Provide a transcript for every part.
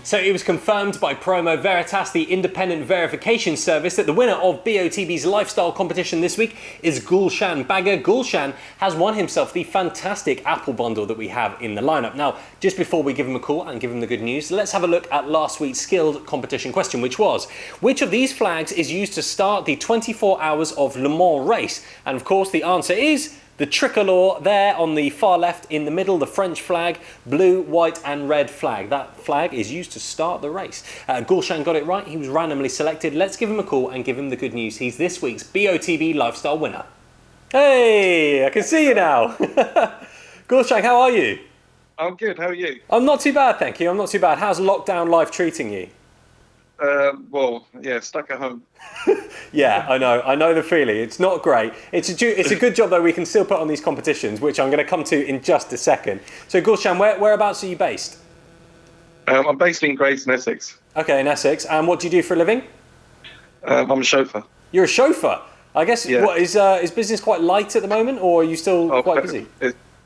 So it was confirmed by Promo Veritas, the independent verification service, that the winner of BOTB's lifestyle competition this week is Gulshan Bagga. Gulshan has won himself the fantastic Apple bundle that we have in the lineup. Now, just before we give him a call and give him the good news, let's have a look at last week's skilled competition question, which was, which of these flags is used to start the 24 Hours of Le Mans race? And of course, the answer is the tricolor there on the far left, in the middle, the French flag, blue, white and red flag. That flag is used to start the race. Gulshan got it right. He was randomly selected. Let's give him a call and give him the good news. He's this week's BOTB Lifestyle winner. Hey, I can see you now. Gulshan, how are you? I'm good. How are you? I'm not too bad, thank you. I'm not too bad. How's lockdown life treating you? Well, yeah, stuck at home. Yeah, I know the feeling. It's not great. It's a good job though. We can still put on these competitions, which I'm going to come to in just a second. So, Gulshan, whereabouts are you based? I'm based in Grays in Essex. Okay, in Essex. And what do you do for a living? I'm a chauffeur. You're a chauffeur. I guess. Yeah. What is business quite light at the moment, or are you still quite busy?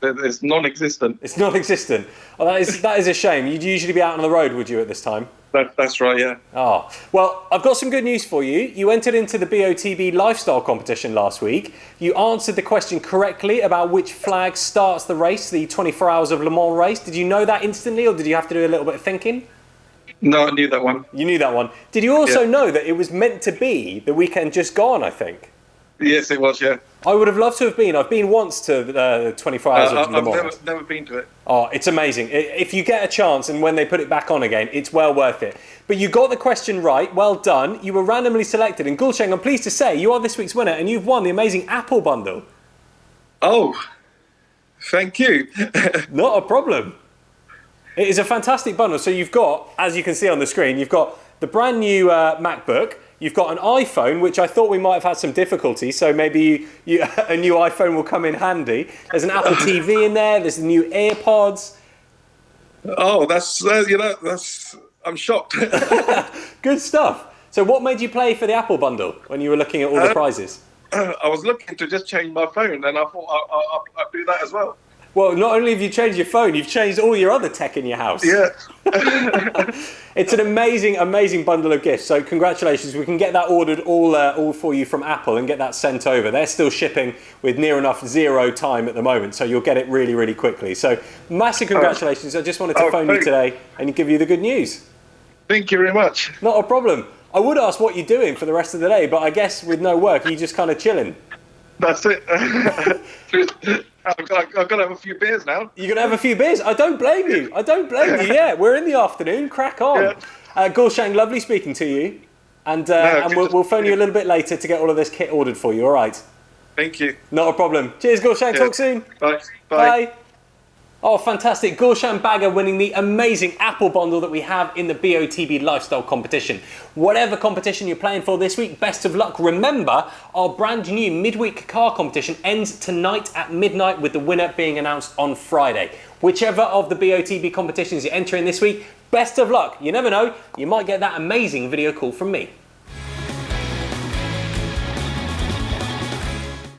It's non-existent. It's non-existent. Oh, that is a shame. You'd usually be out on the road, would you, at this time? That's right, yeah. Oh, well, I've got some good news for you. You entered into the BOTB lifestyle competition last week. You answered the question correctly about which flag starts the race, the 24 Hours of Le Mans race. Did you know that instantly, or did you have to do a little bit of thinking? No, I knew that one. You knew that one. Did you also know that it was meant to be the weekend just gone, I think? Yes, it was, yeah. I would have loved to have been. I've been once to the 24 Hours of Le Mans. I've never been to it. Oh, it's amazing. If you get a chance and when they put it back on again, it's well worth it. But you got the question right. Well done. You were randomly selected. And Gulshan, I'm pleased to say you are this week's winner and you've won the amazing Apple bundle. Oh, thank you. Not a problem. It is a fantastic bundle. So you've got, as you can see on the screen, you've got the brand new MacBook. You've got an iPhone, which I thought we might have had some difficulty, so maybe a new iPhone will come in handy. There's an Apple TV in there. There's the new AirPods. Oh, I'm shocked. Good stuff. So what made you play for the Apple bundle when you were looking at all the prizes? I was looking to just change my phone, and I thought I'd do that as well. Well, not only have you changed your phone, you've changed all your other tech in your house. Yeah. It's an amazing, amazing bundle of gifts. So congratulations. We can get that ordered all for you from Apple and get that sent over. They're still shipping with near enough zero time at the moment, so you'll get it really, really quickly. So massive congratulations. I just wanted to phone you today and give you the good news. Thank you very much. Not a problem. I would ask what you're doing for the rest of the day, but I guess with no work, you're just kind of chilling. That's it. I've got to have a few beers now. You're going to have a few beers? I don't blame you. Yeah, we're in the afternoon. Crack on. Yeah. Gulshan, lovely speaking to you. And we'll phone you a little bit later to get all of this kit ordered for you, all right? Thank you. Not a problem. Cheers, Gulshan. Talk soon. Bye. Bye. Oh, fantastic. Gulshan Bagga winning the amazing Apple bundle that we have in the BOTB lifestyle competition. Whatever competition you're playing for this week, best of luck. Remember, our brand new midweek car competition ends tonight at midnight with the winner being announced on Friday. Whichever of the BOTB competitions you're entering this week, best of luck. You never know, you might get that amazing video call from me.